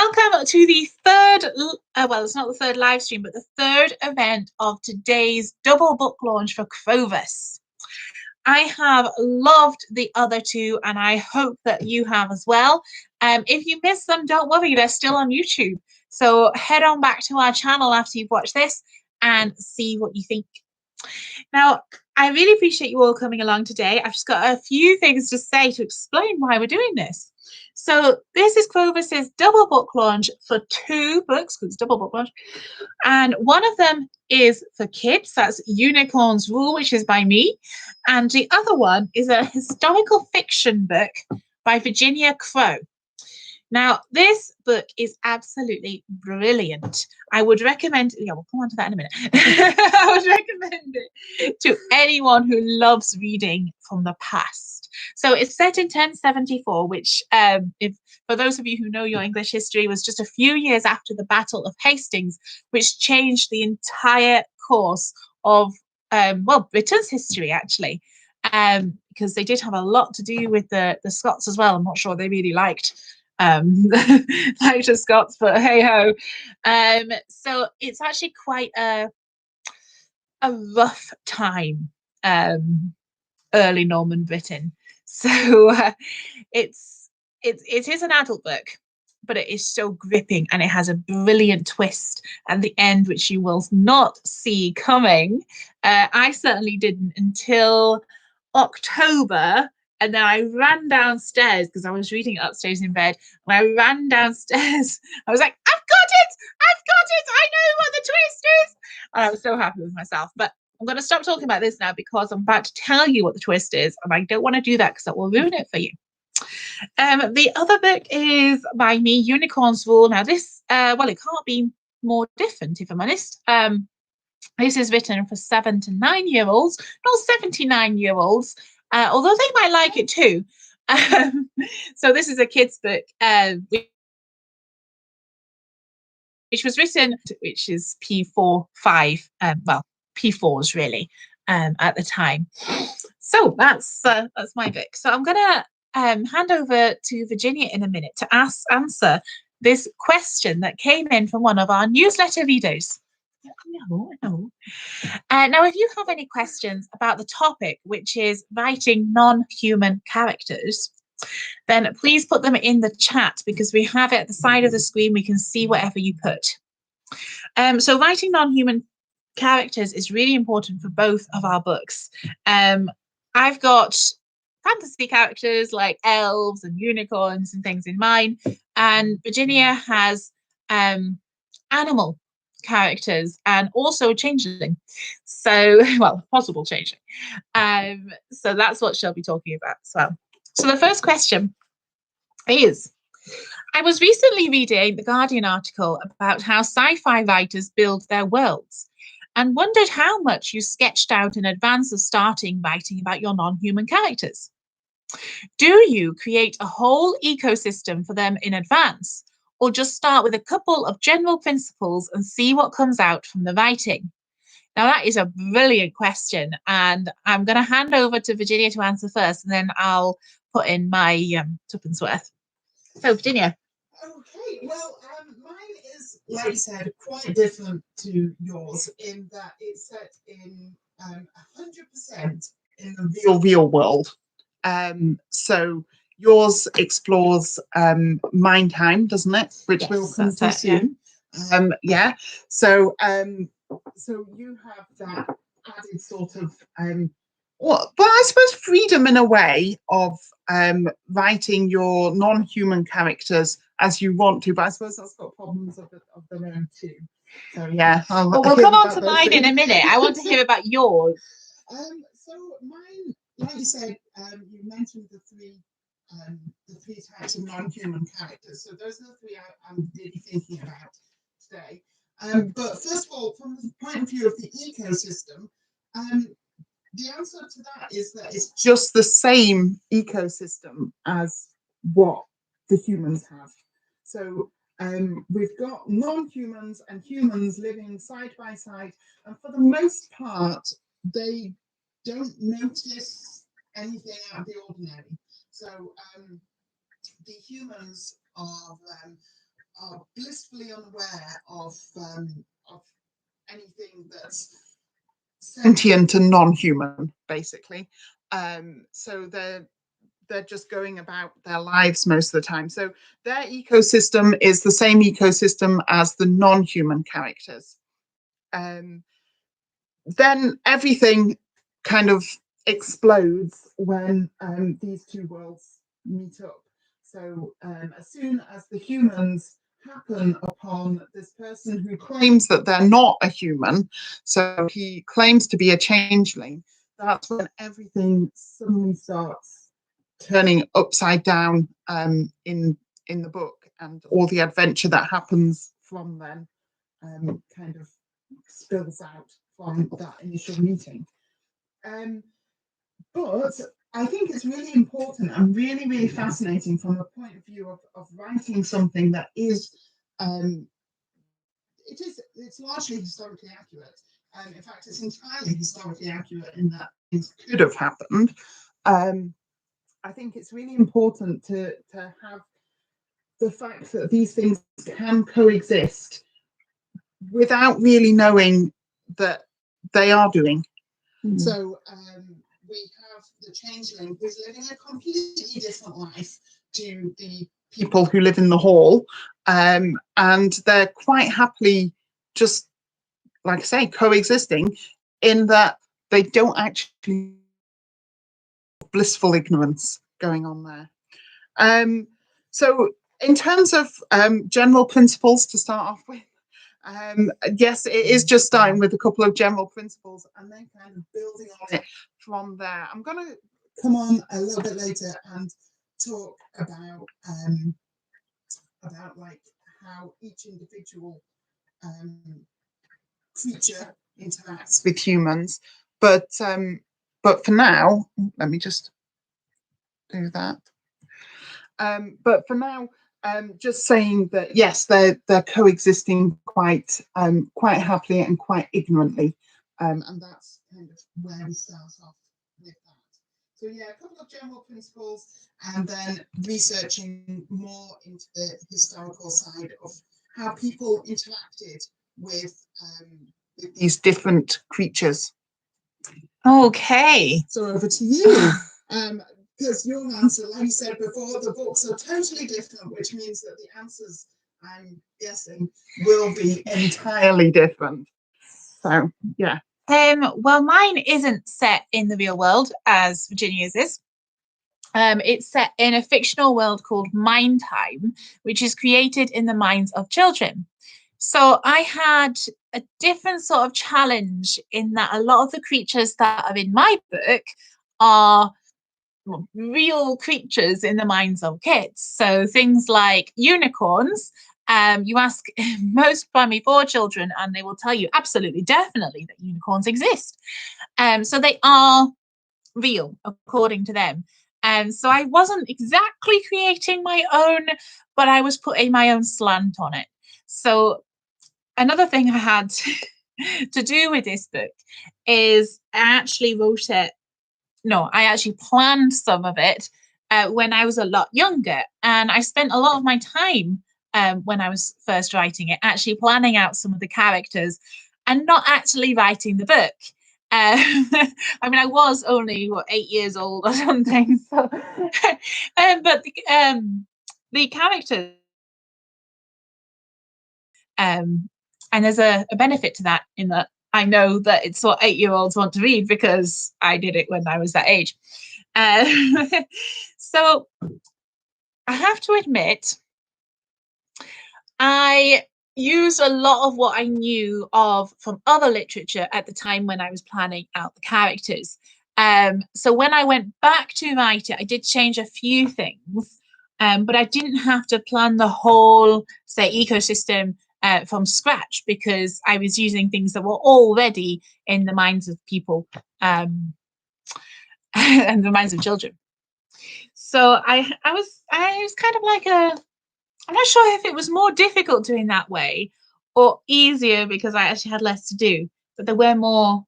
welcome to the third, well, it's not the third live stream, but the third event of today's double book launch for Crowvus. I have loved the other two, and I hope that you have as well. If you missed them, don't worry, they're still on YouTube. So head on back to our channel after you've watched this and see what you think. Now, I really appreciate you all coming along today. I've just got a few things to say to explain why we're doing this. So this is Crowvus's double book launch for 2 books, because it's double book launch. And one of them is for kids. That's Unicorn's Rule, which is by me. And the other one is a historical fiction book by Virginia Crow. Now, this book is absolutely brilliant. I would recommend, yeah, we'll come on to that in a minute. I would recommend it to anyone who loves reading from the past. So it's set in 1074, which, if for those of you who know your English history, was just a few years after the Battle of Hastings, which changed the entire course of, well, Britain's history, actually, because they did have a lot to do with the Scots as well. I'm not sure they really liked the Scots, but hey ho. So it's actually quite a rough time, early Norman Britain. So it is an adult book, but it is so gripping, and it has a brilliant twist at the end, which you will not see coming. I certainly didn't until October. And then I ran downstairs because I was reading it upstairs in bed. When I ran downstairs, I was like, I've got it! I've got it! I know what the twist is! And I was so happy with myself. But I'm going to stop talking about this now because I'm about to tell you what the twist is. And I don't want to do that because that will ruin it for you. The other book is by me, Unicorn's Rule. Now this, well, it can't be more different, if I'm honest. This is written for 7 to 9-year-olds, not 79-year-olds. Although they might like it too. So this is a kid's book, which was written, which is P4-5, well, P4s really, at the time. So that's my book. So I'm gonna hand over to Virginia in a minute to answer this question that came in from one of our newsletter readers. No. Now, if you have any questions about the topic, which is writing non-human characters, then please put them in the chat because we have it at the side of the screen. We can see whatever you put. So writing non-human characters is really important for both of our books. I've got fantasy characters like elves and unicorns and things in mine, and Virginia has animal characters and also a changeling. So, well, possible changeling. So that's what she'll be talking about as well. So the first question is, I was recently reading the Guardian article about how sci-fi writers build their worlds and wondered how much you sketched out in advance of starting writing about your non-human characters. Do you create a whole ecosystem for them in advance, or just start with a couple of general principles and see what comes out from the writing? Now, that is a brilliant question, and I'm going to hand over to Virginia to answer first, and then I'll put in my tuppence worth. So, Virginia. Okay, well, mine is, like you said, quite different to yours in that it's set in 100% in the real world. So yours explores mind time, doesn't it? Which yes, we'll come to soon. Yeah. So you have that added sort of well, but I suppose freedom in a way of writing your non-human characters as you want to, but I suppose that's got problems of their own too. So yeah. Well, we'll come on to mine in a minute. I want to hear about yours. So mine, like you said, you mentioned the three types of non-human characters. So those are the three I'm really thinking about today. But first of all, from the point of view of the ecosystem, the answer to that is that it's just the same ecosystem as what the humans have. So we've got non-humans and humans living side by side, and for the most part, they don't notice anything out of the ordinary. So the humans are are blissfully unaware of anything that's sentient and non-human, basically. So they're just going about their lives most of the time. So their ecosystem is the same ecosystem as the non-human characters. Then everything kind of explodes when these two worlds meet up. So as soon as the humans happen upon this person who claims that they're not a human, so he claims to be a changeling, that's when everything suddenly starts turning upside down in the book, and all the adventure that happens from then kind of spills out from that initial meeting. But I think it's really important and really, really fascinating from the point of view of writing something that is, it's largely historically accurate. In fact, it's entirely historically accurate in that things could have happened. I think it's really important to have the fact that these things can coexist without really knowing that they are doing. Mm. So we have the changeling who's living a completely different life to the people who live in the hall, and they're quite happily just, like I say, coexisting in that they don't actually have blissful ignorance going on there. So in terms of general principles to start off with, yes, it is just starting with a couple of general principles and then kind of building on it from there. I'm going to come on a little bit later and talk about like how each individual creature interacts with humans. But for now, let me just do that. But for now, just saying that yes, they're coexisting quite happily and quite ignorantly, and that's kind of where we start off with that. So yeah, a couple of general principles, and then researching more into the historical side of how people interacted with these different creatures. Okay. So over to you. Because your answer, like you said before, the books are totally different, which means that the answers, I'm guessing, will be entirely different. So, yeah. Well, mine isn't set in the real world as Virginia's is. It's set in a fictional world called Mind Time, which is created in the minds of children. So I had a different sort of challenge in that a lot of the creatures that are in my book are real creatures in the minds of kids. So things like unicorns. You ask most primary four children, and they will tell you absolutely, definitely that unicorns exist. So they are real according to them. So I wasn't exactly creating my own, but I was putting my own slant on it. So another thing I had to do with this book is I actually wrote it. No, I actually planned some of it when I was a lot younger, and I spent a lot of my time when I was first writing it actually planning out some of the characters and not actually writing the book. I mean, I was only 8 years old or something, so but the characters, and there's a benefit to that in that I know that it's what 8-year-olds want to read because I did it when I was that age. So I have to admit, I used a lot of what I knew of from other literature at the time when I was planning out the characters. So when I went back to write it, I did change a few things, but I didn't have to plan the whole, say, ecosystem from scratch because I was using things that were already in the minds of people and the minds of children. So I was kind of like I'm not sure if it was more difficult doing that way or easier because I actually had less to do, but there were more.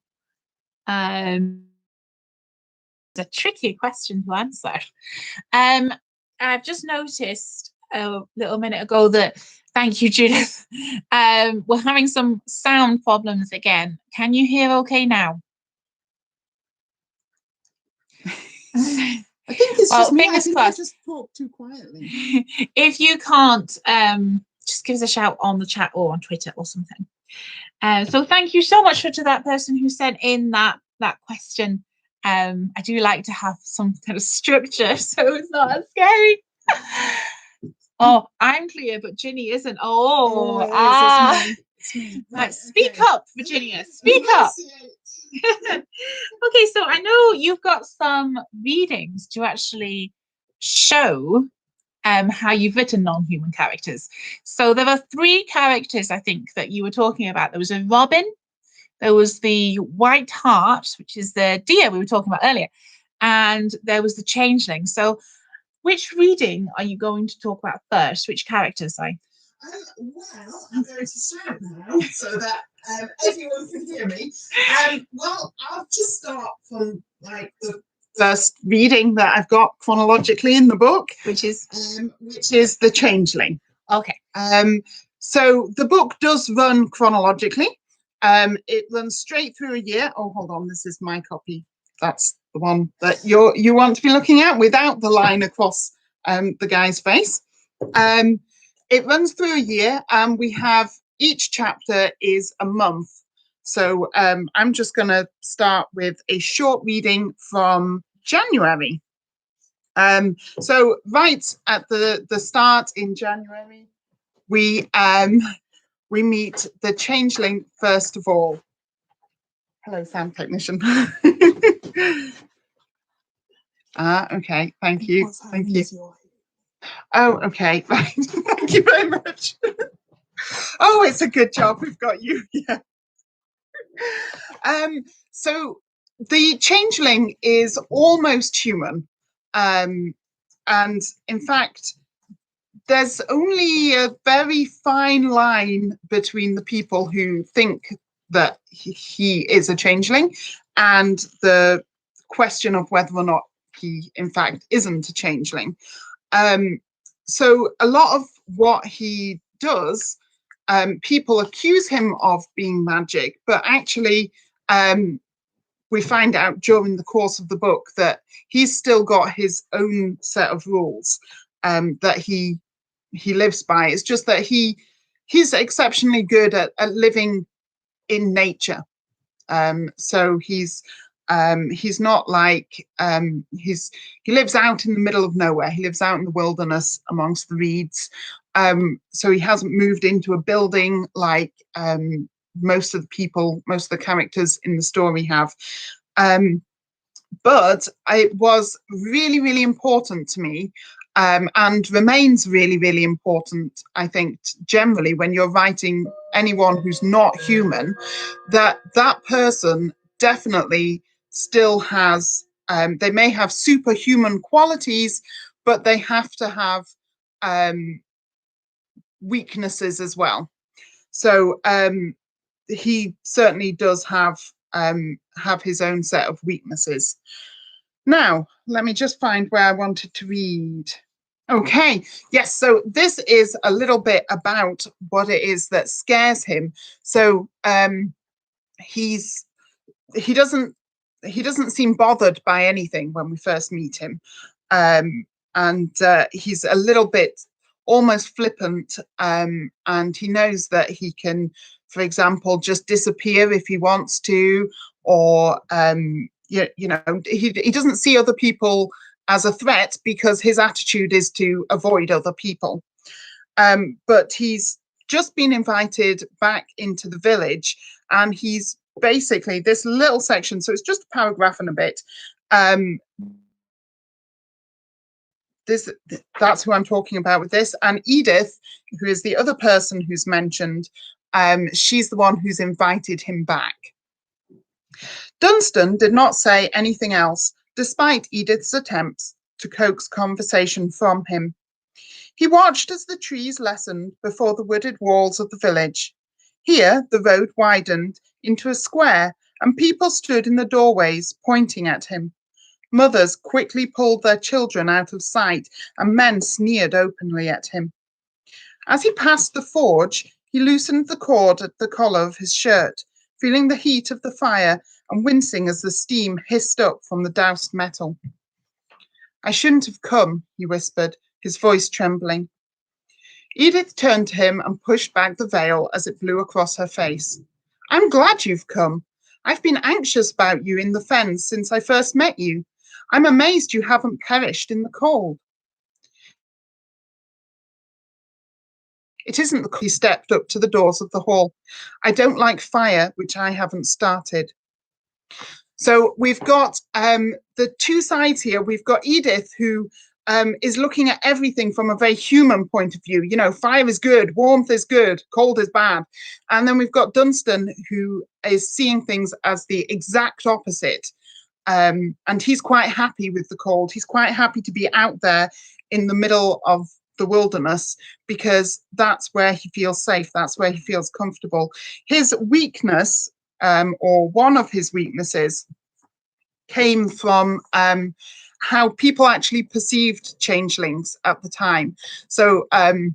It's a tricky question to answer. I've just noticed a little minute ago that Thank you, Judith. We're having some sound problems again. Can you hear okay now? I think it's well, just me. Fingers I think crossed. I just talk too quietly. If you can't, just give us a shout on the chat or on Twitter or something. So thank you so much to that person who sent in that question. I do like to have some kind of structure, so it's not as scary. Oh, I'm clear, but Ginny isn't. It's me. Right, speak up, Virginia. Speak up. Okay, so I know you've got some readings to actually show how you've written non-human characters. So there are 3 characters, I think, that you were talking about. There was a robin, there was the white hart, which is the deer we were talking about earlier, and there was the changeling. So which reading are you going to talk about first? Which characters, sorry? Well, I'm going to start now so that everyone can hear me. Well, I'll just start from like the first reading that I've got chronologically in the book, which is the changeling. Okay. So the book does run chronologically. It runs straight through a year. Oh, hold on, this is my copy. That's the one that you want to be looking at without the line across the guy's face. It runs through a year, and we have each chapter is a month. So I'm just going to start with a short reading from January. So right at the start in January, we meet the changeling first of all. Hello, sound technician. Okay, thank you. Thank you. Oh, okay. Thank you very much. Oh, it's a good job we've got you. Yeah. So the changeling is almost human. And in fact, there's only a very fine line between the people who think that he is a changeling and the question of whether or not he, in fact, isn't a changeling. So a lot of what he does, people accuse him of being magic, but actually we find out during the course of the book that he's still got his own set of rules that he lives by. It's just that he's exceptionally good at living in nature. So he's not like he lives out in the middle of nowhere. He lives out in the wilderness amongst the reeds. So he hasn't moved into a building like most of the characters in the story have. But it was really, really important to me, and remains really, really important, I think, generally, when you're writing anyone who's not human, that person definitely still has, they may have superhuman qualities, but they have to have weaknesses as well. So he certainly does have his own set of weaknesses. Now, let me just find where I wanted to read. Okay, yes, so this is a little bit about what it is that scares him. So he doesn't seem bothered by anything when we first meet him. And he's a little bit almost flippant, and he knows that he can, for example, just disappear if he wants to, or you know, he doesn't see other people as a threat because his attitude is to avoid other people. But he's just been invited back into the village, and he's basically this little section, so it's just a paragraph and a bit. That's who I'm talking about with this. And Edith, who is the other person who's mentioned, she's the one who's invited him back. Dunstan did not say anything else, despite Edith's attempts to coax conversation from him. He watched as the trees lessened before the wooded walls of the village. Here the road widened into a square, and people stood in the doorways, pointing at him. Mothers quickly pulled their children out of sight, and men sneered openly at him. As he passed the forge, he loosened the cord at the collar of his shirt, feeling the heat of the fire and wincing as the steam hissed up from the doused metal. I shouldn't have come, he whispered, his voice trembling. Edith turned to him and pushed back the veil as it blew across her face. I'm glad you've come. I've been anxious about you in the fens since I first met you. I'm amazed you haven't perished in the cold. It isn't the he stepped up to the doors of the hall. I don't like fire, which I haven't started. So we've got the two sides here. We've got Edith, who is looking at everything from a very human point of view. You know, fire is good, warmth is good, cold is bad. And then we've got Dunstan, who is seeing things as the exact opposite. And he's quite happy with the cold. He's quite happy to be out there in the middle of the wilderness because that's where he feels safe. That's where he feels comfortable. His weakness, or one of his weaknesses, came from how people actually perceived changelings at the time. So I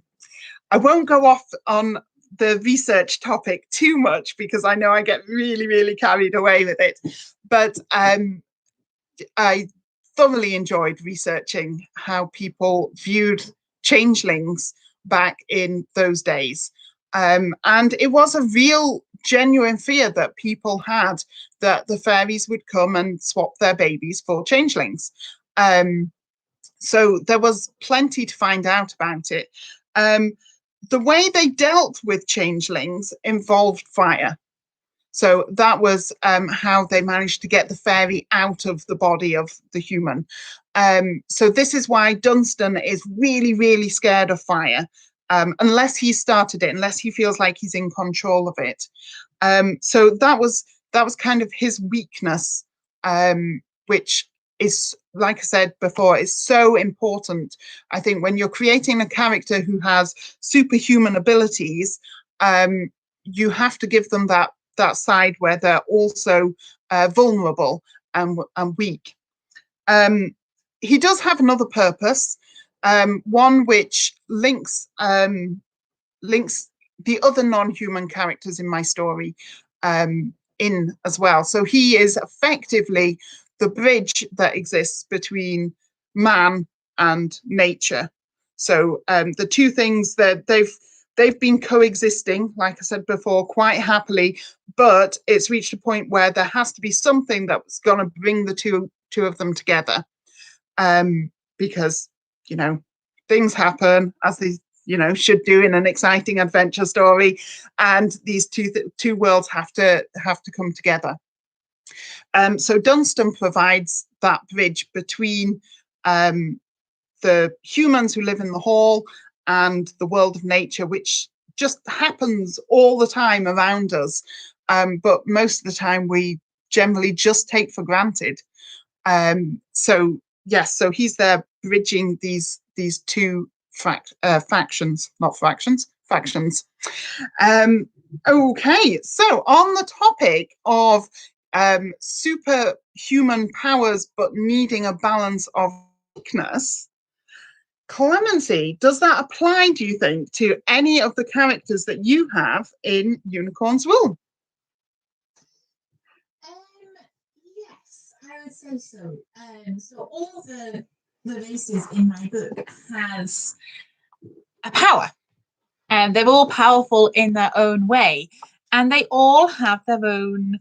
won't go off on the research topic too much because I know I get really, really carried away with it. But I thoroughly enjoyed researching how people viewed changelings back in those days. And it was a real, genuine fear that people had that the fairies would come and swap their babies for changelings. So there was plenty to find out about it. The way they dealt with changelings involved fire. So that was how they managed to get the fairy out of the body of the human. So this is why Dunstan is really, really scared of fire, unless he started it, unless he feels like he's in control of it. So that was kind of his weakness, which is, like I said before, is so important. I think when you're creating a character who has superhuman abilities, you have to give them that side where they're also vulnerable and weak. He does have another purpose, one which links the other non-human characters in my story in as well. So he is effectively the bridge that exists between man and nature. So the two things that they've been coexisting, like I said before, quite happily, but it's reached a point where there has to be something that's going to bring the two of them together, because, you know, things happen as they, you know, should do in an exciting adventure story, and these two worlds have to come together. So Dunstan provides that bridge between the humans who live in the hall and the world of nature, which just happens all the time around us. But most of the time we generally just take for granted. So yes, so he's there bridging these two factions, not fractions, factions. Okay, so on the topic of superhuman powers but needing a balance of weakness, Clemency, does that apply, do you think, to any of the characters that you have in Unicorn's Wool? Yes, I would say so. So all the races in my book has a power, and they're all powerful in their own way, and they all have their own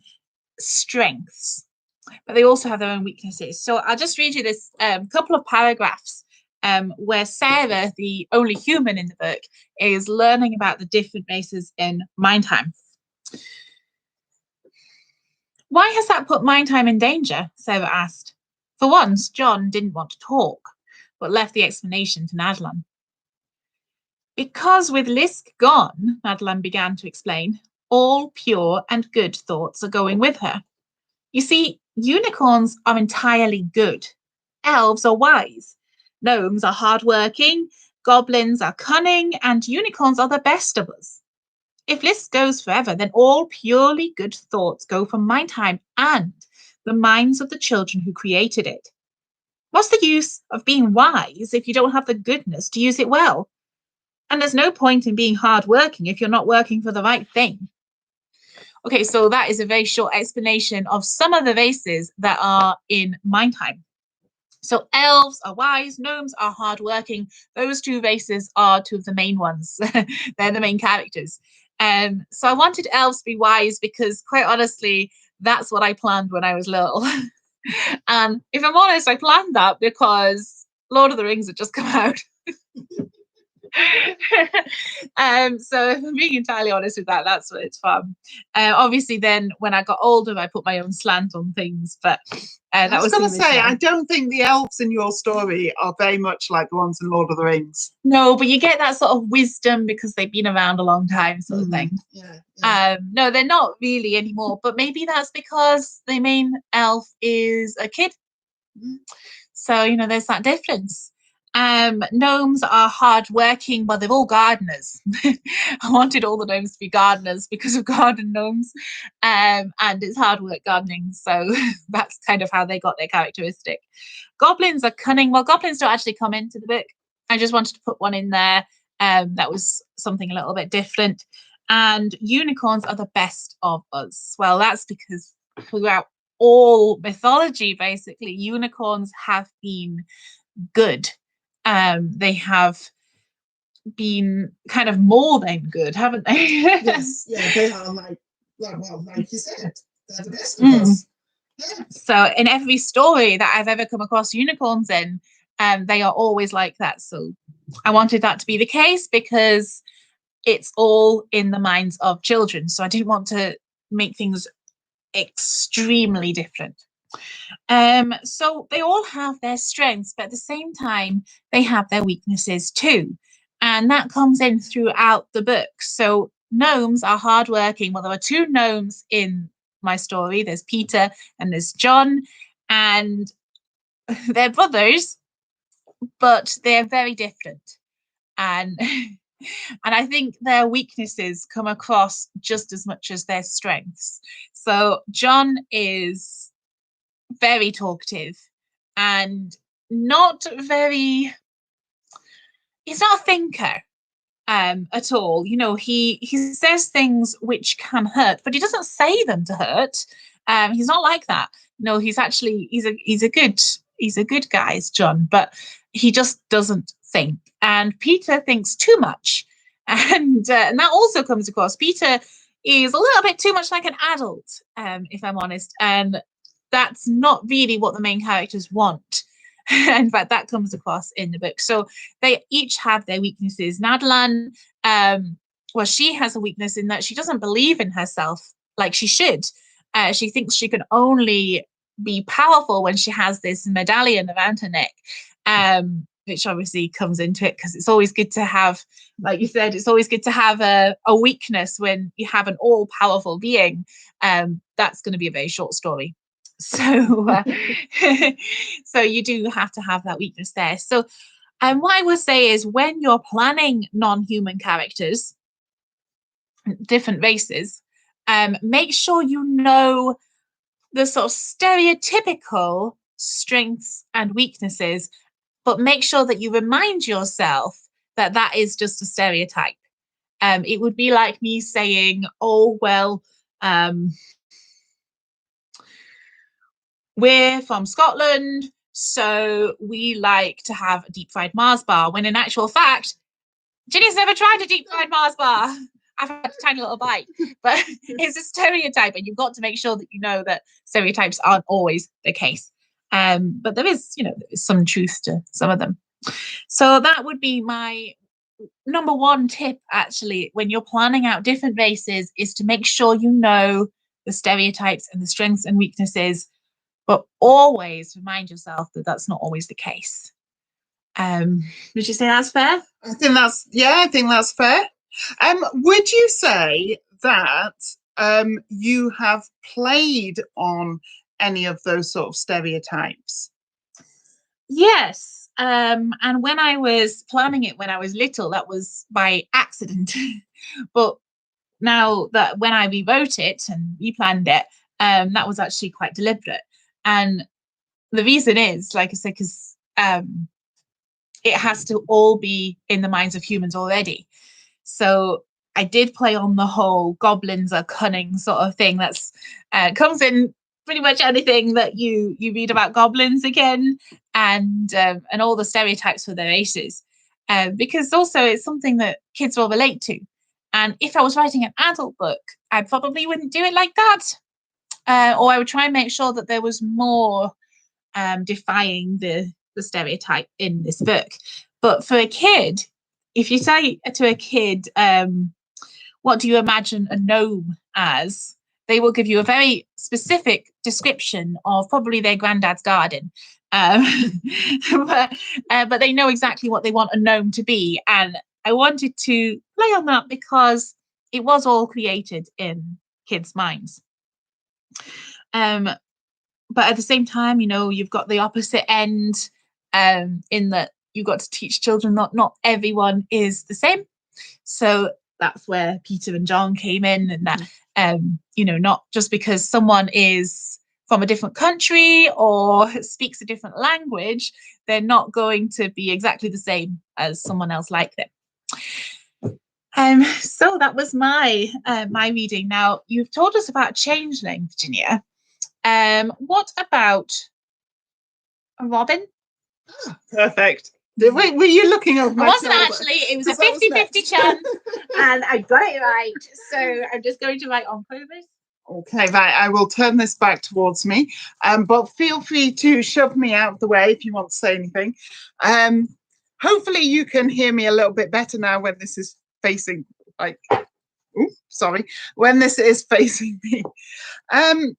strengths, but they also have their own weaknesses. So I'll just read you this couple of paragraphs where Sarah, the only human in the book, is learning about the different races in Mindtime. Why has that put Mindtime in danger? Sarah asked. For once, John didn't want to talk, but left the explanation to Nadlan. Because with Lisk gone, Nadlan began to explain, all pure and good thoughts are going with her. You see, unicorns are entirely good. Elves are wise. Gnomes are hardworking. Goblins are cunning. And unicorns are the best of us. If Lisk goes forever, then all purely good thoughts go from Mindtime and the minds of the children who created it. What's the use of being wise if you don't have the goodness to use it well? And there's no point in being hardworking if you're not working for the right thing. Okay, so that is a very short explanation of some of the races that are in Mind Time. So elves are wise, gnomes are hardworking. Those two races are two of the main ones. They're the main characters. So I wanted elves to be wise because, quite honestly, that's what I planned when I was little. And if I'm honest, I planned that because Lord of the Rings had just come out. So if I'm being entirely honest with that, that's what it's from. Obviously, then when I got older, I put my own slant on things, but that I was going to say, original. I don't think the elves in your story are very much like the ones in Lord of the Rings. No, but you get that sort of wisdom because they've been around a long time, sort of thing. Yeah. No, they're not really anymore, but maybe that's because the main elf is a kid. So, you know, there's that difference. Gnomes are hardworking, well, they're all gardeners. I wanted all the gnomes to be gardeners because of garden gnomes. And it's hard work gardening. So that's kind of how they got their characteristic. Goblins are cunning. Well, goblins don't actually come into the book. I just wanted to put one in there. That was something a little bit different. And unicorns are the best of us. Well, that's because throughout all mythology, basically, unicorns have been good. They have been kind of more than good, haven't they? Yes, yeah, they are like you said, they're the best of us. Yeah. So in every story that I've ever come across unicorns in, they are always like that. So I wanted that to be the case because it's all in the minds of children. So I didn't want to make things extremely different. So they all have their strengths, but at the same time, they have their weaknesses too. And that comes in throughout the book. So gnomes are hardworking. Well, there are two gnomes in my story. There's Peter and there's John, and they're brothers, but they're very different. And and I think their weaknesses come across just as much as their strengths. So John is very talkative and not very, he's not a thinker at all. You know, he says things which can hurt, but he doesn't say them to hurt. He's not like that. No, he's actually he's a good guy, is John, but he just doesn't think. And Peter thinks too much, and that also comes across. Peter is a little bit too much like an adult, if I'm honest, and that's not really what the main characters want. In fact, that comes across in the book. So they each have their weaknesses. Nadalan, well, she has a weakness in that she doesn't believe in herself like she should. She thinks she can only be powerful when she has this medallion around her neck, which obviously comes into it because it's always good to have, like you said, it's always good to have a weakness when you have an all-powerful being. That's going to be a very short story. So, so you do have to have that weakness there. So, what I would say is when you're planning non-human characters, different races, make sure you know the sort of stereotypical strengths and weaknesses, but make sure that you remind yourself that that is just a stereotype. It would be like me saying, "Oh well." We're from Scotland, so we like to have a deep fried Mars bar. When in actual fact, Ginny's never tried a deep fried Mars bar. I've had a tiny little bite, but it's a stereotype, and you've got to make sure that you know that stereotypes aren't always the case. But there is, you know, there is some truth to some of them. So that would be my number one tip, actually, when you're planning out different races, is to make sure you know the stereotypes and the strengths and weaknesses, but always remind yourself that that's not always the case. Would you say that's fair? I think that's fair. Would you say that you have played on any of those sort of stereotypes? Yes. And when I was planning it when I was little, that was by accident. But now that when I rewrote it and replanned it, that was actually quite deliberate. And the reason is, like I said, because it has to all be in the minds of humans already. So I did play on the whole goblins are cunning sort of thing. That's comes in pretty much anything that you read about goblins again, and all the stereotypes for their races, because also it's something that kids will relate to. And if I was writing an adult book, I probably wouldn't do it like that, or I would try and make sure that there was more defying the stereotype in this book. But for a kid, if you say to a kid, what do you imagine a gnome as? They will give you a very specific description of probably their granddad's garden. Um, but they know exactly what they want a gnome to be. And I wanted to play on that because it was all created in kids' minds. But at the same time, you've got the opposite end, in that you've got to teach children that not everyone is the same. So that's where Peter and John came in, and that, not just because someone is from a different country or speaks a different language, they're not going to be exactly the same as someone else like them. So that was my reading. Now, you've told us about changeling, Virginia. What about a robin? Ah, perfect. Were you looking over my I wasn't shoulder? actually. It was a 50-50 chance, and I got it right. So I'm just going to write on Crowvus. Okay, right. I will turn this back towards me, but feel free to shove me out of the way if you want to say anything. Hopefully you can hear me a little bit better now when this is facing, when this is facing me.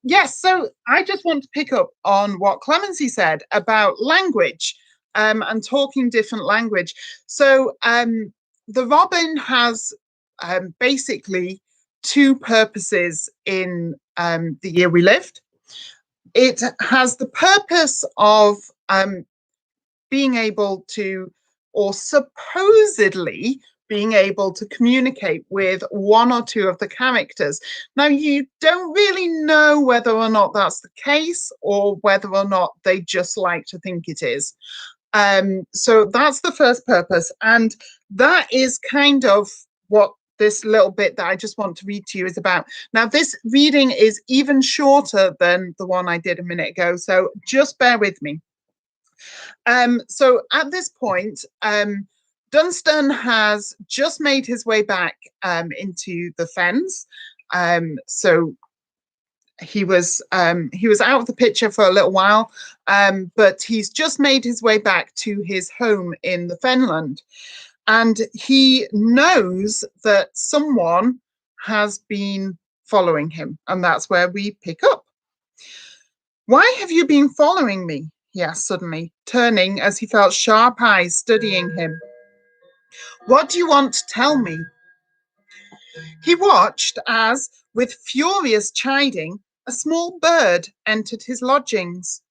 Yes, so I just want to pick up on what Clemency said about language, and talking different language. So the robin has basically two purposes in the year we lived. It has the purpose of being able to, or supposedly being able to communicate with one or two of the characters. Now, you don't really know whether or not that's the case, or whether or not they just like to think it is. So that's the first purpose. And that is kind of what this little bit that I just want to read to you is about. Now, this reading is even shorter than the one I did a minute ago, so just bear with me. So at this point, Dunstan has just made his way back into the fens. So he was out of the picture for a little while, but he's just made his way back to his home in the Fenland. And he knows that someone has been following him, and that's where we pick up. "Why have you been following me?" he asked suddenly, turning as he felt sharp eyes studying him. "What do you want to tell me?" He watched as, with furious chiding, a small bird entered his lodgings.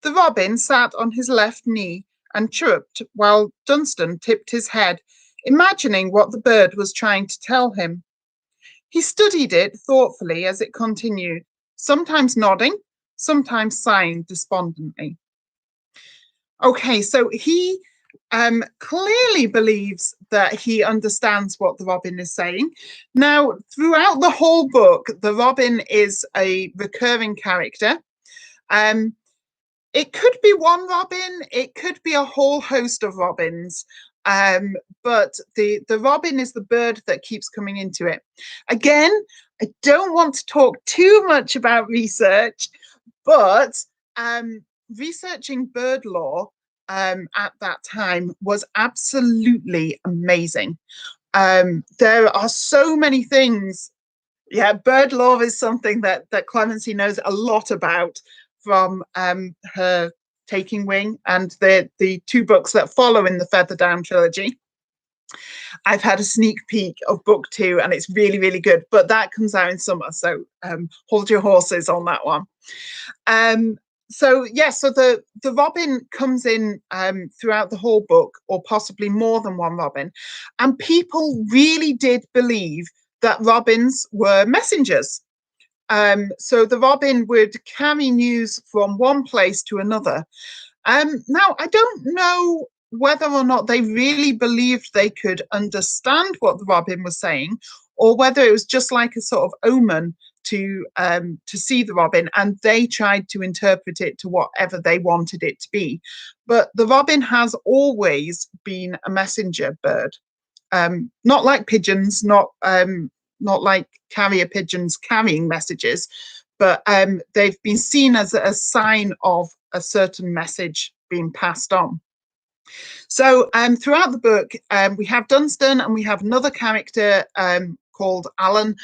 The robin sat on his left knee and chirruped while Dunstan tipped his head, imagining what the bird was trying to tell him. He studied it thoughtfully as it continued, sometimes nodding, sometimes sighing despondently. Okay, so he clearly believes that he understands what the robin is saying. Now, throughout the whole book, the robin is a recurring character. It could be one robin, it could be a whole host of robins, but the robin is the bird that keeps coming into it. Again, I don't want to talk too much about research, but researching bird lore at that time was absolutely amazing. There are so many things. Yeah, bird lore is something that Clemency knows a lot about from her Taking Wing and the two books that follow in the Feather Down trilogy. I've had a sneak peek of book 2 and it's really, really good, but that comes out in summer, so hold your horses on that one. So the robin comes in throughout the whole book, or possibly more than one robin, and people really did believe that robins were messengers. So the robin would carry news from one place to another. Now, I don't know whether or not they really believed they could understand what the robin was saying, or whether it was just like a sort of omen to see the robin, and they tried to interpret it to whatever they wanted it to be. But the robin has always been a messenger bird, not like pigeons, not like carrier pigeons carrying messages, but they've been seen as a sign of a certain message being passed on. So throughout the book, we have Dunstan and we have another character called Alan,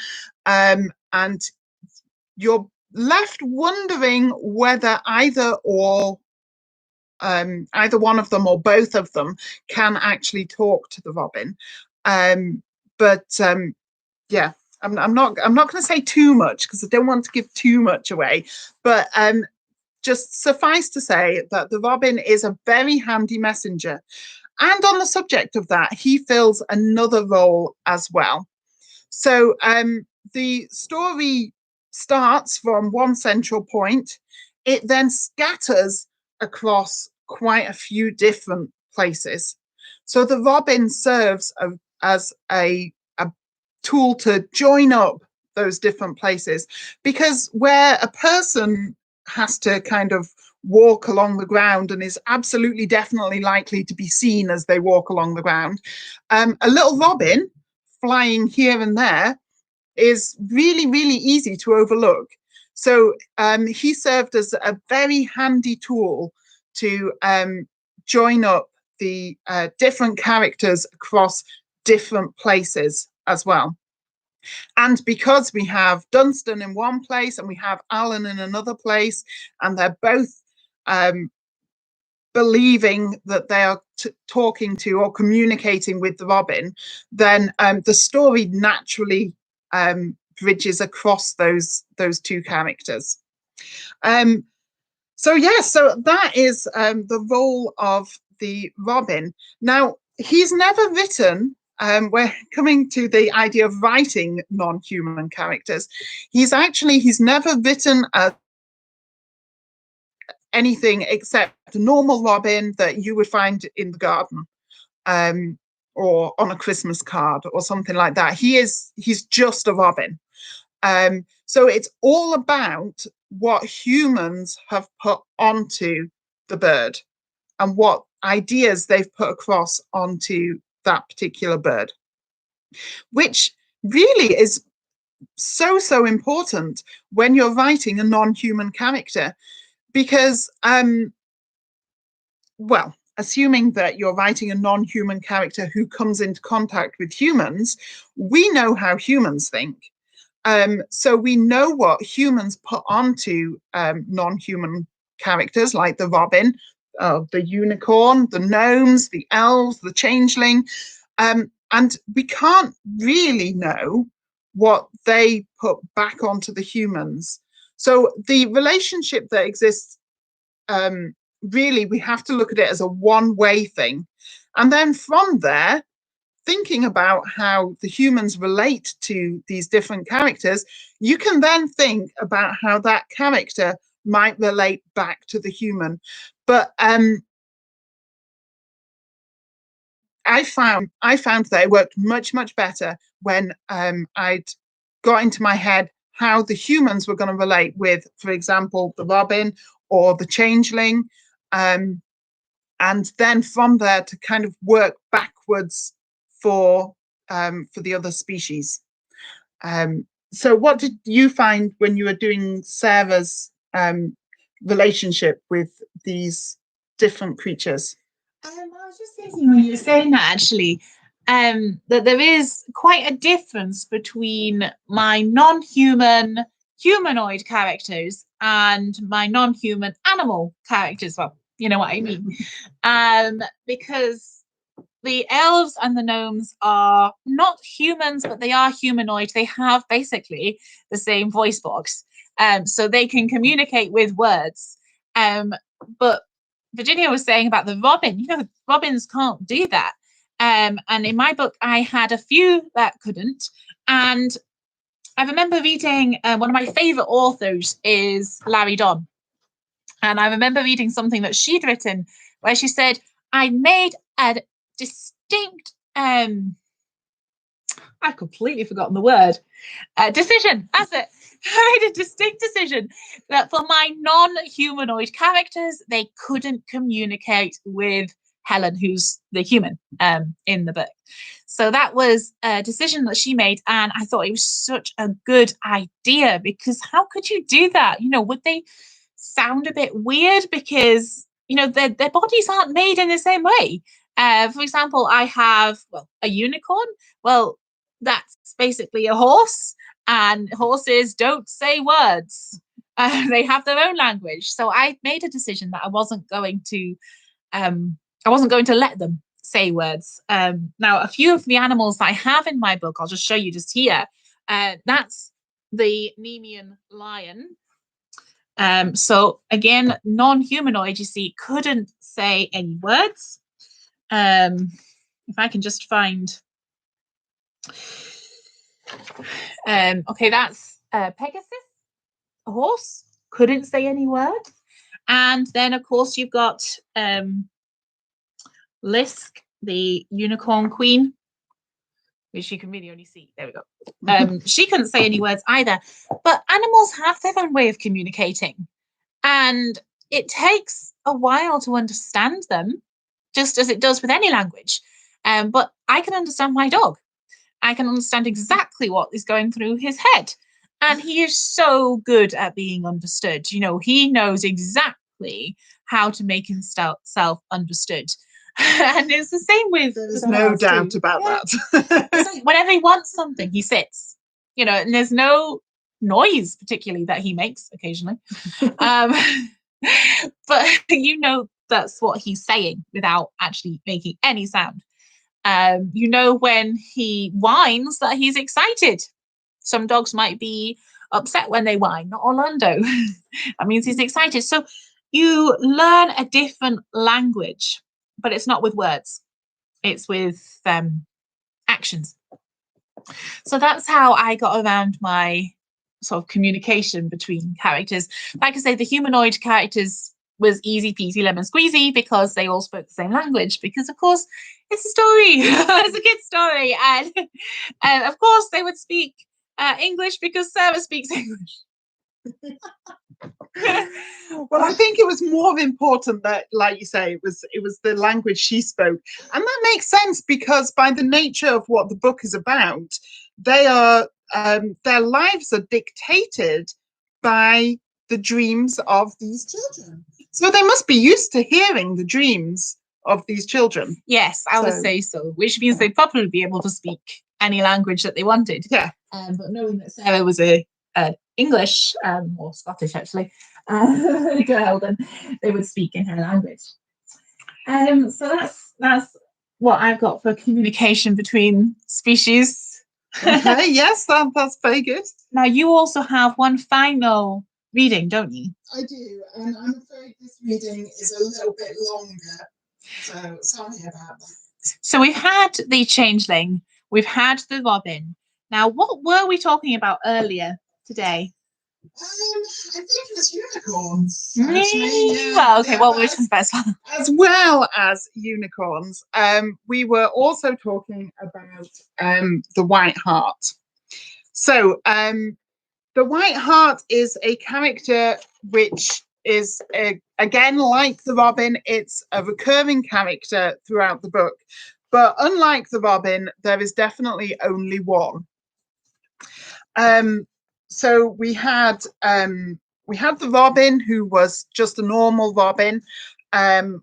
and you're left wondering whether either one of them or both of them can actually talk to the robin. Yeah, I'm not going to say too much because I don't want to give too much away, but just suffice to say that the robin is a very handy messenger. And on the subject of that, he fills another role as well. So the story starts from one central point. It then scatters across quite a few different places. So the robin serves as a tool to join up those different places, because where a person has to kind of walk along the ground and is absolutely definitely likely to be seen as they walk along the ground, a little robin flying here and there is really, really easy to overlook. So he served as a very handy tool to join up the different characters across different places as well. And because we have Dunstan in one place and we have Alan in another place, and they're both believing that they are talking to or communicating with the robin, then the story naturally bridges across those two characters. So that is the role of the robin. Now, he's never written, we're coming to the idea of writing non-human characters. He's never written anything except a normal robin that you would find in the garden, or on a Christmas card or something like that. He's just a robin. So it's all about what humans have put onto the bird and what ideas they've put across onto that particular bird, which really is so important when you're writing a non-human character, because assuming that you're writing a non-human character who comes into contact with humans, we know how humans think. So we know what humans put onto non-human characters like the robin, the unicorn, the gnomes, the elves, the changeling, and we can't really know what they put back onto the humans. So the relationship that exists, really, we have to look at it as a one-way thing. And then from there, thinking about how the humans relate to these different characters, you can then think about how that character might relate back to the human. But I found that it worked much better when I'd got into my head how the humans were going to relate with, for example, the robin or the changeling, and then from there to kind of work backwards for the other species. So what did you find when you were doing Sarah's relationship with these different creatures? I was just thinking when you were saying that, actually, that there is quite a difference between my non-human humanoid characters and my non-human animal characters. Well, you know what I mean. Because the elves and the gnomes are not humans, but they are humanoid. They have basically the same voice box, so they can communicate with words. But Virginia was saying about the robin. Robins can't do that. And in my book, I had a few that couldn't. And I remember reading, one of my favorite authors is Larry Don. And I remember reading something that she'd written where she said, I made a distinct I've completely forgotten the word. Decision. That's it. I made a distinct decision that for my non-humanoid characters, they couldn't communicate with Helen, who's the human in the book. So that was a decision that she made, and I thought it was such a good idea because how could you do that? Would they sound a bit weird because their bodies aren't made in the same way? For example, I have a unicorn. Well, that's basically a horse, and horses don't say words. They have their own language. So I made a decision that I wasn't going to let them say words. Now, a few of the animals that I have in my book, I'll just show you just here. That's the Nemean lion. So again, non-humanoid, you see, couldn't say any words. If I can just find. Okay, that's Pegasus, a horse, couldn't say any words. And then, of course, you've got Lisk, the unicorn queen, which you can really only see. There we go. She couldn't say any words either. But animals have their own way of communicating. And it takes a while to understand them, just as it does with any language. But I can understand my dog. I can understand exactly what is going through his head. And he is so good at being understood. He knows exactly how to make himself understood. And it's the same with. There's no doubt about that. It's like whenever he wants something, he sits. And there's no noise particularly that he makes occasionally. But that's what he's saying without actually making any sound. When he whines that he's excited. Some dogs might be upset when they whine, not Orlando. That means he's excited. So you learn a different language, but it's not with words. It's with actions. So that's how I got around my sort of communication between characters. Like I say, the humanoid characters was easy peasy lemon squeezy because they all spoke the same language, because of course it's a story. It's a kid's story, and of course they would speak English because Sarah speaks English. Well, I think it was more important that, like you say, it was the language she spoke, and that makes sense because by the nature of what the book is about, they are their lives are dictated by the dreams of these children. So they must be used to hearing the dreams of these children. Yes, I would say so, which means they'd probably be able to speak any language that they wanted. Yeah. But knowing that Sarah was a English or Scottish actually girl, then they would speak in her language. So that's what I've got for communication between species. Okay, yes, that's very good. Now you also have one final reading, don't you? I do, and I'm afraid this reading is a little bit longer, so sorry about that. So we've had the changeling, we've had the robin. Now, what were we talking about earlier today? I think it was unicorns. Well, okay, what were we talking about as well? As well as unicorns, we were also talking about the White Hart. So the White Hart is a character which is, again, like the robin, it's a recurring character throughout the book. But unlike the robin, there is definitely only one. So we had the robin, who was just a normal robin.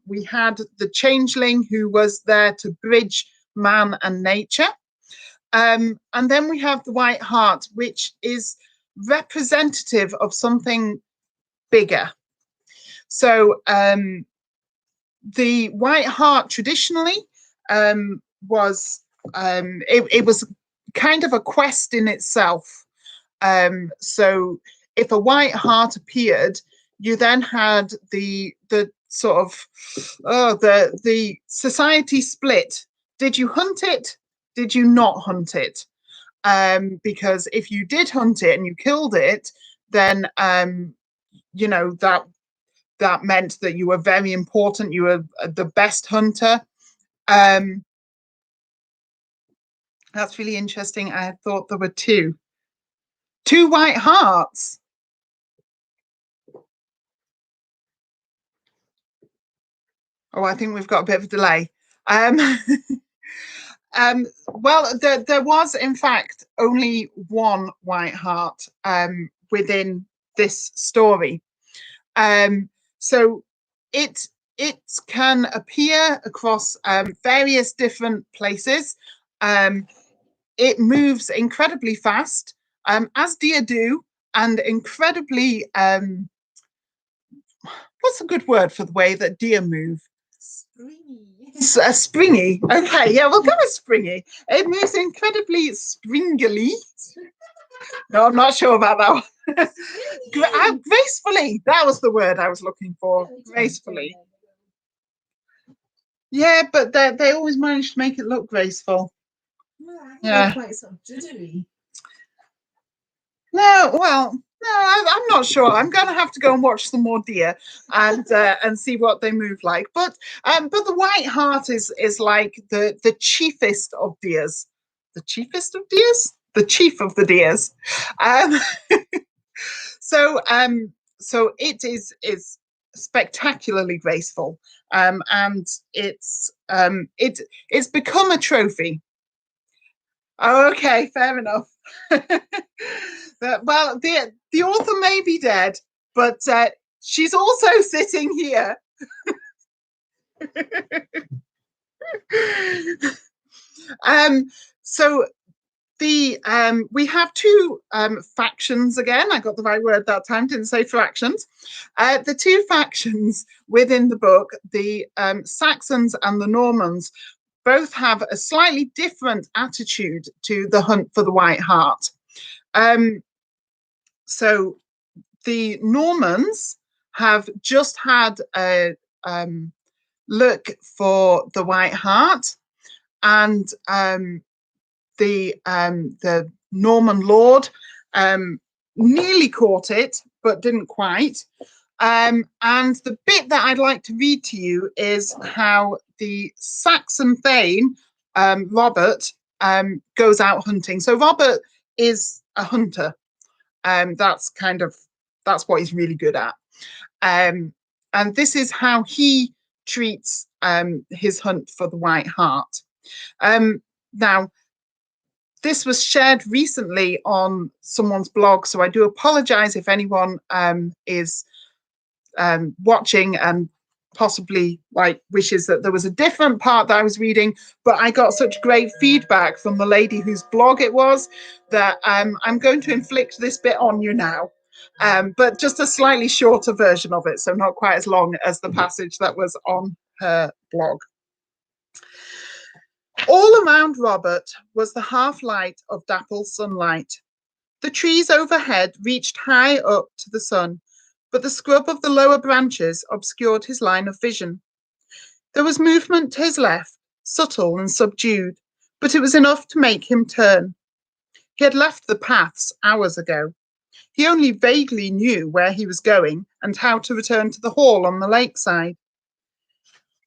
We had the changeling, who was there to bridge man and nature. And then we have the White Hart, which is representative of something bigger. So the White Hart traditionally was it was kind of a quest in itself. So if a White Hart appeared, you then had the sort of the society split. Did you hunt it? Did you not hunt it? Because if you did hunt it and you killed it, then that meant that you were very important. You were the best hunter. That's really interesting. I thought there were two white hearts. Oh, I think we've got a bit of a delay. Well, there was, in fact, only one white heart within this story. So it can appear across various different places. It moves incredibly fast, as deer do, and incredibly, what's a good word for the way that deer move? Springy. Okay, yeah, we'll go with springy. It moves incredibly springily. No, I'm not sure about that one. Gracefully. That was the word I was looking for. Gracefully. Yeah, but they always manage to make it look graceful. Yeah. Quite sort of jittery. No, well, no, I'm not sure. I'm going to have to go and watch some more deer and see what they move like. But the white hart is like the chiefest of deers. The chiefest of deers? The chief of the deers. So it is spectacularly graceful, and it's become a trophy. Oh, okay, fair enough. Well, the author may be dead, but she's also sitting here. So we have two factions again. I got the right word that time, didn't say fractions. The two factions within the book, the Saxons and the Normans, both have a slightly different attitude to the hunt for the white hart. So the Normans have just had a look for the white hart, and the Norman lord nearly caught it, but didn't quite. And the bit that I'd like to read to you is how the Saxon thane, Robert, goes out hunting. So Robert is a hunter. That's what he's really good at. And this is how he treats his hunt for the white hart. Now, this was shared recently on someone's blog, so I do apologize if anyone is watching and possibly wishes that there was a different part that I was reading, but I got such great feedback from the lady whose blog it was that I'm going to inflict this bit on you now, but just a slightly shorter version of it, so not quite as long as the passage that was on her blog. All around Robert was the half-light of dappled sunlight. The trees overhead reached high up to the sun, but the scrub of the lower branches obscured his line of vision. There was movement to his left, subtle and subdued, but it was enough to make him turn. He had left the paths hours ago. He only vaguely knew where he was going and how to return to the hall on the lakeside.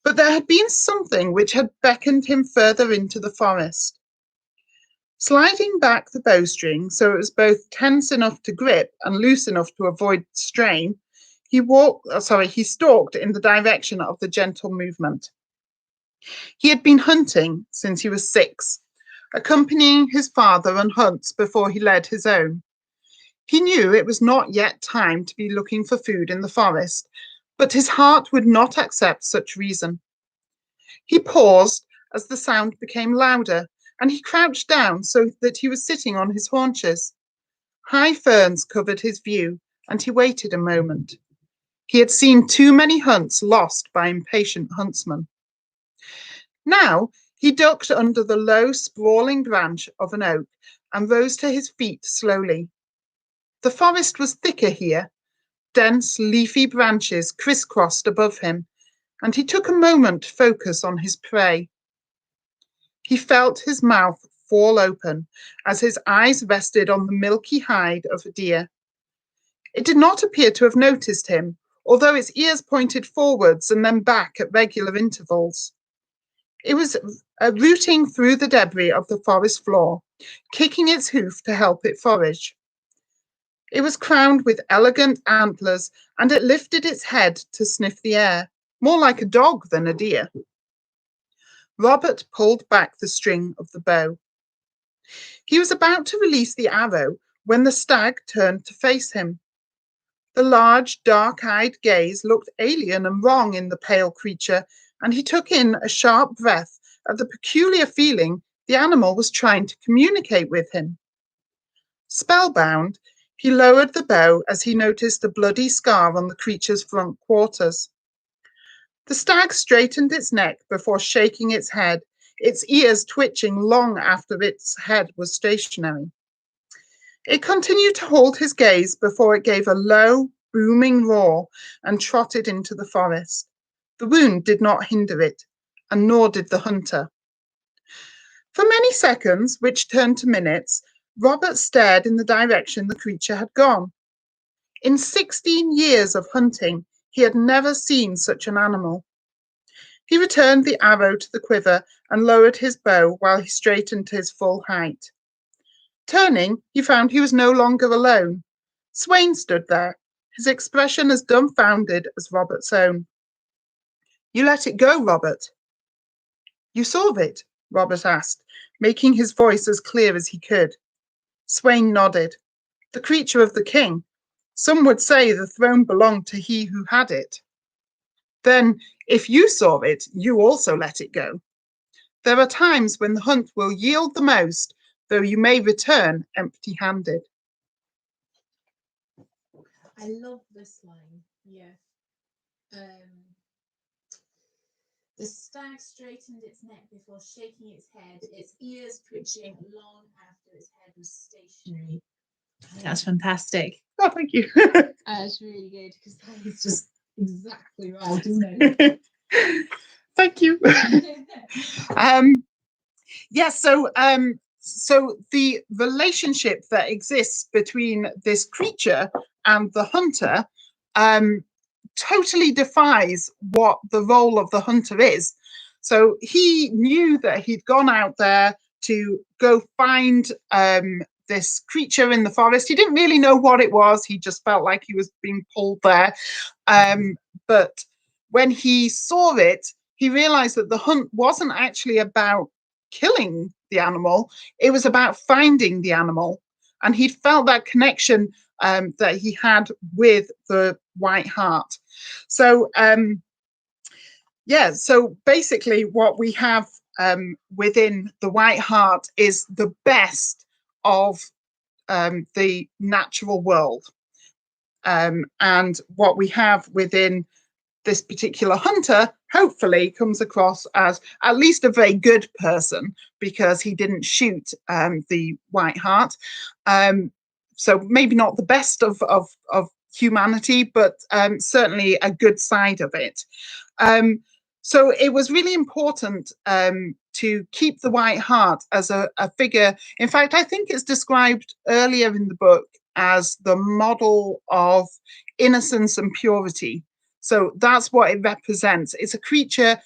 But there had been something which had beckoned him further into the forest. Sliding back the bowstring so it was both tense enough to grip and loose enough to avoid strain, he stalked in the direction of the gentle movement. He had been hunting since he was 6, accompanying his father on hunts before he led his own. He knew it was not yet time to be looking for food in the forest, but his heart would not accept such reason. He paused as the sound became louder, and he crouched down so that he was sitting on his haunches. High ferns covered his view, and he waited a moment. He had seen too many hunts lost by impatient huntsmen. Now he ducked under the low, sprawling branch of an oak and rose to his feet slowly. The forest was thicker here. Dense, leafy branches crisscrossed above him, and he took a moment to focus on his prey. He felt his mouth fall open as his eyes rested on the milky hide of a deer. It did not appear to have noticed him, although its ears pointed forwards and then back at regular intervals. It was rooting through the debris of the forest floor, kicking its hoof to help it forage. It was crowned with elegant antlers, and it lifted its head to sniff the air, more like a dog than a deer. Robert pulled back the string of the bow. He was about to release the arrow when the stag turned to face him. The large, dark-eyed gaze looked alien and wrong in the pale creature, and he took in a sharp breath at the peculiar feeling the animal was trying to communicate with him. Spellbound, he lowered the bow as he noticed a bloody scar on the creature's front quarters. The stag straightened its neck before shaking its head, its ears twitching long after its head was stationary. It continued to hold his gaze before it gave a low, booming roar and trotted into the forest. The wound did not hinder it, and nor did the hunter. For many seconds, which turned to minutes, Robert stared in the direction the creature had gone. In 16 years of hunting, he had never seen such an animal. He returned the arrow to the quiver and lowered his bow while he straightened to his full height. Turning, he found he was no longer alone. Swain stood there, his expression as dumbfounded as Robert's own. You let it go, Robert. You saw it, Robert asked, making his voice as clear as he could. Swain nodded. The creature of the king. Some would say the throne belonged to he who had it. Then, if you saw it, you also let it go. There are times when the hunt will yield the most, though you may return empty-handed. I love this line. Yeah. The stag straightened its neck before shaking its head, its ears twitching long after its head was stationary. That's fantastic. Oh, thank you. That's really good because that is just exactly right, isn't it? Thank you. So the relationship that exists between this creature and the hunter totally defies what the role of the hunter is. So he knew that he'd gone out there to go find this creature in the forest. He didn't really know what it was. He just felt like he was being pulled there. But when he saw it, he realized that the hunt wasn't actually about killing the animal. It was about finding the animal. And he felt that connection that he had with the white hart. So, so basically what we have within the white hart is the best of the natural world. And what we have within this particular hunter hopefully comes across as at least a very good person because he didn't shoot the white hart. So maybe not the best of humanity, but certainly a good side of it. So it was really important to keep the white hart as a figure. In fact, I think it's described earlier in the book as the model of innocence and purity. So that's what it represents. It's a creature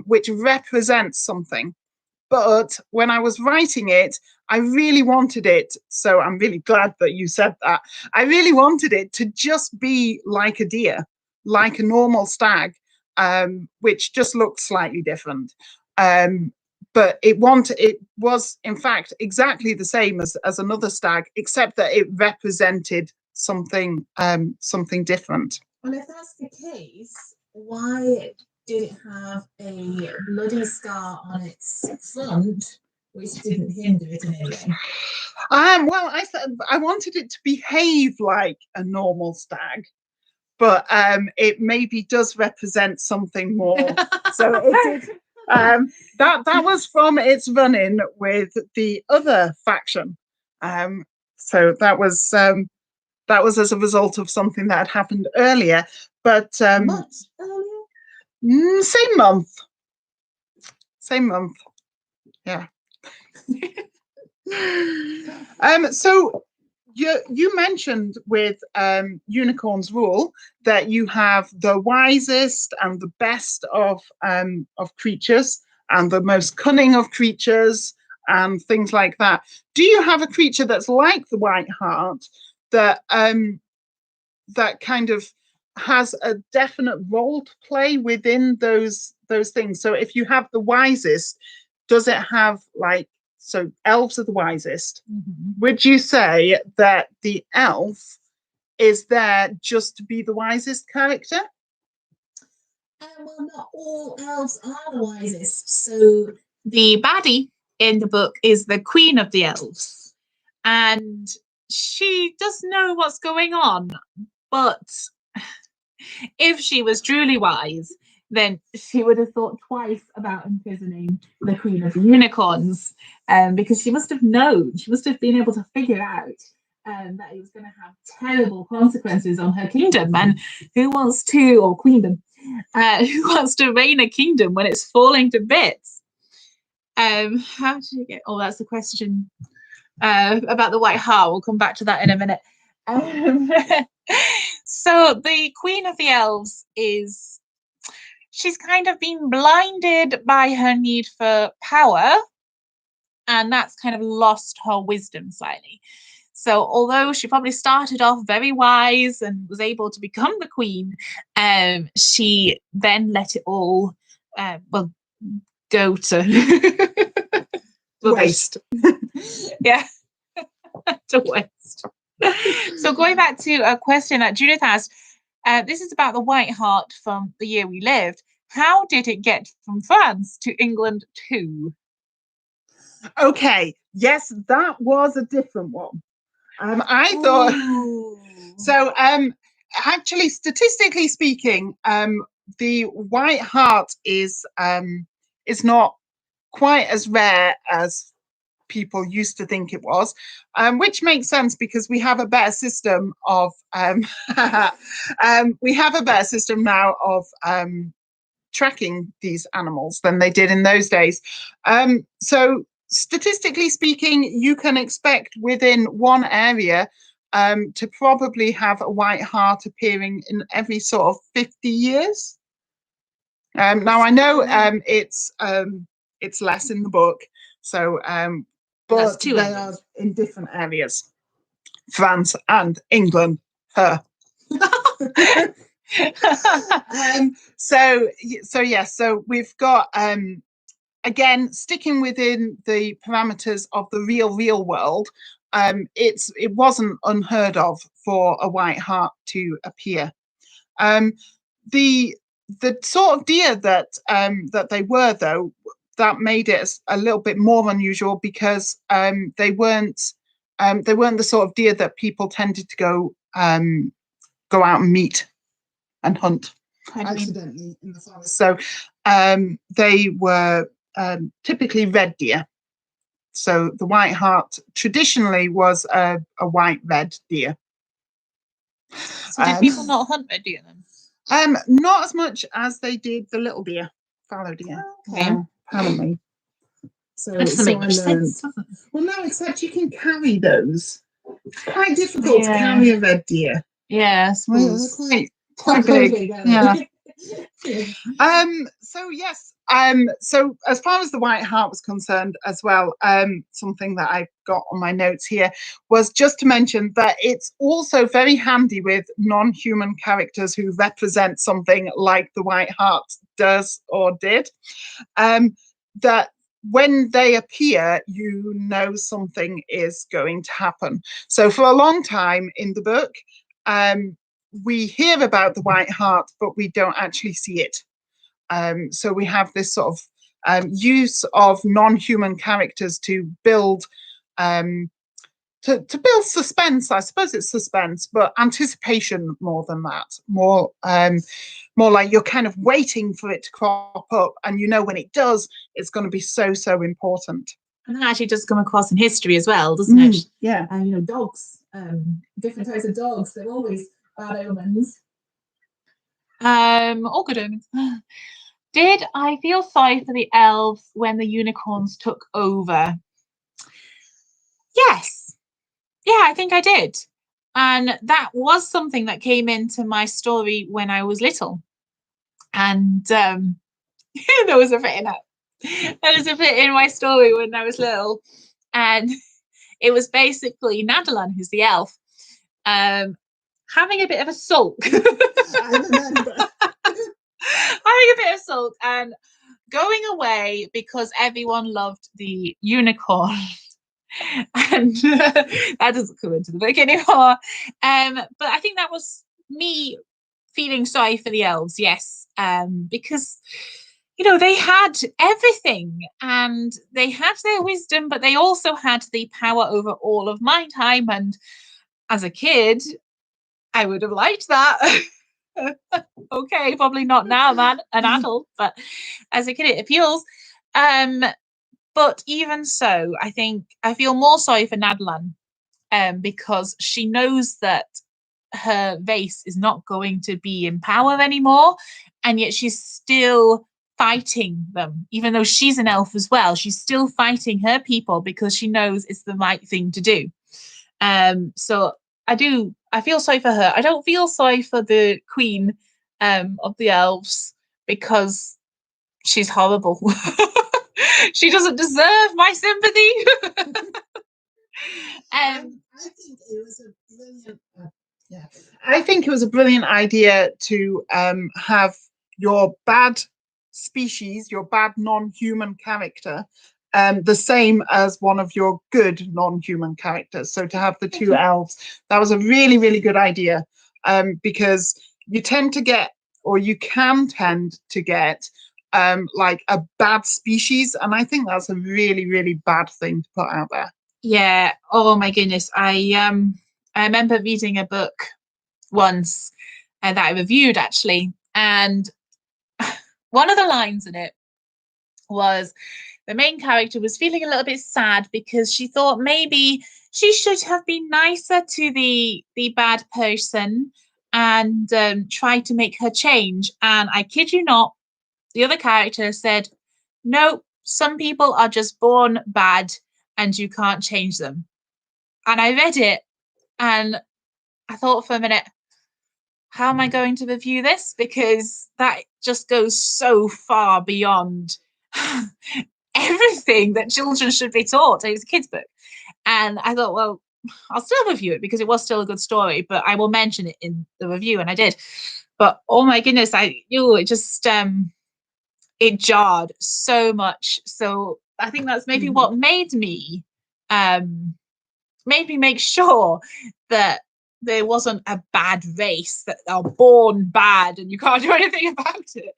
which represents something. But when I was writing it, I really wanted it. So I'm really glad that you said that. I really wanted it to just be like a deer, like a normal stag, which just looked slightly different. But it was, in fact, exactly the same as another stag, except that it represented something different. Well, if that's the case, why did it have a bloody scar on its front, which didn't hinder it in any way? Well, I wanted it to behave like a normal stag, but it maybe does represent something more. So it did. That was from its run-in with the other faction. So that was as a result of something that had happened earlier. But much earlier? Same month. Same month. Yeah. So you mentioned with Unicorn's Rule that you have the wisest and the best of creatures and the most cunning of creatures and things like that. Do you have a creature that's like the White Hart that that kind of has a definite role to play within those things? So if you have the wisest, does it have like, so elves are the wisest? Would you say that the elf is there just to be the wisest character? Well, not all elves are the wisest. So the baddie in the book is the queen of the elves, and she does know what's going on. But if she was truly wise, then she would have thought twice about imprisoning the queen of the unicorns, because she must have known, she must have been able to figure out that it was going to have terrible consequences on her kingdom. And who wants to, or queendom, who wants to reign a kingdom when it's falling to bits? How did you get? Oh, that's the question about the White Hart. We'll come back to that in a minute. So the Queen of the Elves she's kind of been blinded by her need for power, and that's kind of lost her wisdom slightly. So although she probably started off very wise and was able to become the queen, she then let it all, go to Waste. Yeah, to waste. So going back to a question that Judith asked, this is about the White Hart from the year we lived. How did it get from France to England too? Okay, yes, that was a different one. I thought so. Actually, statistically speaking, the White Hart is not quite as rare as people used to think it was, which makes sense because we have a better system of we have a better system now of tracking these animals than they did in those days. So statistically speaking, you can expect within one area to probably have a White Hart appearing in every sort of 50 years. Now I know it's less in the book, so but they are in different areas, France and England. Her. So yes, so we've got again sticking within the parameters of the real world. It wasn't unheard of for a White Hart to appear. The sort of deer that they were, though, that made it a little bit more unusual because they weren't the sort of deer that people tended to go out and meet and hunt accidentally in the forest. So they were typically red deer. So the White Hart traditionally was a white-red deer. So did people not hunt red deer then? Not as much as they did the little deer, fallow deer. Okay. Apparently. So that doesn't make much sense, does it? Well, no, except you can carry those. It's quite difficult to carry a red deer. Yes. Well, they're quite big. Yeah. So yes. So as far as the White Hart was concerned as well, something that I got on my notes here was just to mention that it's also very handy with non-human characters who represent something like the White Hart does or did. That when they appear, you know something is going to happen. So for a long time in the book, we hear about the White Hart, but we don't actually see it. So we have this sort of use of non-human characters to build to build suspense. I suppose it's suspense, but anticipation more than that. More like you're kind of waiting for it to crop up, and you know when it does, it's going to be so important. And that actually does come across in history as well, doesn't it? Yeah. And dogs, different types of dogs, they're always bad omens. All good omens. Did I feel sorry for the elves when the unicorns took over? Yes. Yeah, I think I did. And that was something that came into my story when I was little. And there was a bit in it. There's a bit in my story when I was little, and it was basically Nadalan, who's the elf, having a bit of a sulk. I remember. Having a bit of sulk and going away because everyone loved the unicorn. And that doesn't come into the book anymore. But I think that was me feeling sorry for the elves, yes, because they had everything and they had their wisdom, but they also had the power over all of my time. And as a kid, I would have liked that. Okay, probably not now, man, an adult, but as a kid, it appeals. Um, but even so, I think I feel more sorry for Nadlan, because she knows that her race is not going to be in power anymore, and yet she's still fighting them. Even though she's an elf as well, she's still fighting her people because she knows it's the right thing to do. So I feel sorry for her. I don't feel sorry for the queen of the elves because she's horrible. She doesn't deserve my sympathy. I think it was a brilliant. Yeah, I think it was a brilliant idea to have your bad species, your bad non-human character, the same as one of your good non-human characters. So to have the two elves, that was a really, really good idea, because you tend to get, or you can tend to get, like a bad species, and I think that's a really, really bad thing to put out there. Yeah. Oh my goodness. I remember reading a book once that I reviewed actually, and one of the lines in it was the main character was feeling a little bit sad because she thought maybe she should have been nicer to the bad person and tried to make her change. And I kid you not, the other character said, "No, some people are just born bad, and you can't change them." And I read it, and I thought for a minute, how am I going to review this? Because that just goes so far beyond everything that children should be taught. It was a kid's book. And I thought, well, I'll still review it because it was still a good story, but I will mention it in the review. And I did. But oh my goodness, it just it jarred so much. So I think that's maybe what made me make sure that there wasn't a bad race that are born bad and you can't do anything about it.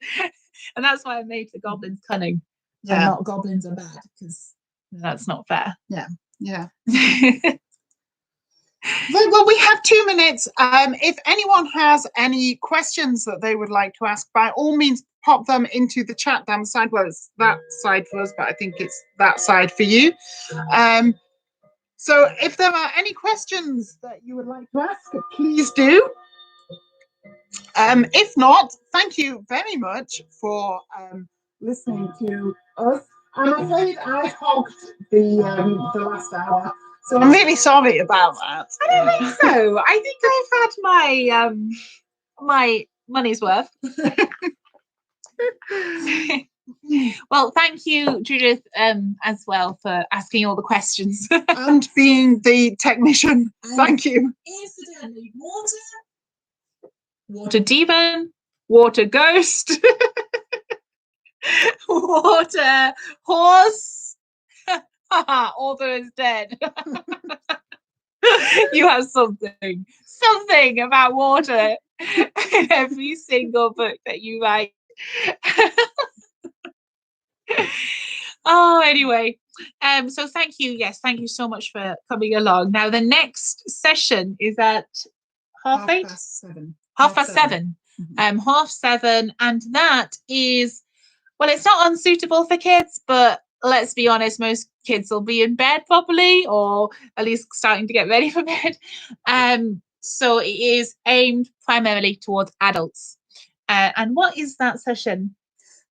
And that's why I made the goblins cunning and not goblins are bad, because that's not fair. Yeah. Well, we have 2 minutes. If anyone has any questions that they would like to ask, by all means, pop them into the chat down the side. Well, it's that side for us, but I think it's that side for you. So if there are any questions that you would like to ask, please do. If not, thank you very much for listening to us. I'm afraid I hogged the last hour, so I'm really sorry about that. I don't think so. I think I've had my money's worth. Well, thank you, Judith, as well for asking all the questions and being the technician. Thank you. Incidentally, water demon, water ghost, water horse. Author is dead. You have something about water in every single book that you write. Oh, anyway. So thank you. Yes, thank you so much for coming along. Now the next session is at half past 7. Half past 7. Half 7, and that is, well, it's not unsuitable for kids, but let's be honest, most kids will be in bed probably, or at least starting to get ready for bed. So it is aimed primarily towards adults. And what is that session?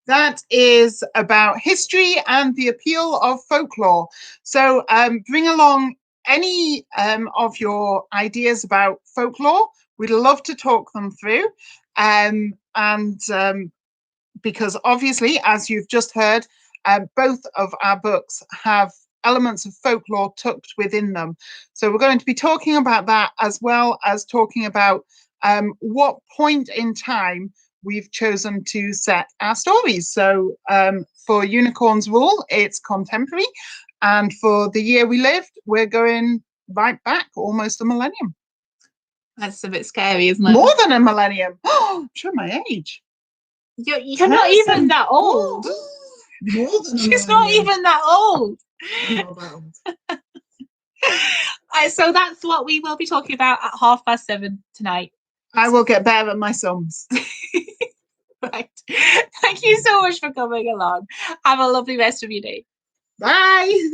That is about history and the appeal of folklore. So bring along any of your ideas about folklore. We'd love to talk them through. Because obviously, as you've just heard, both of our books have elements of folklore tucked within them. So we're going to be talking about that, as well as talking about what point in time we've chosen to set our stories. So for Unicorn's Rule, it's contemporary. And for The Year We Lived, we're going right back, almost a millennium. That's a bit scary, isn't it? More than a millennium. Oh, show my age. You're not even that old. More than a She's not millennium. even that old. Not that old. So that's what we will be talking about at 7:30 tonight. I will get better at my sums. Right. Thank you so much for coming along. Have a lovely rest of your day. Bye.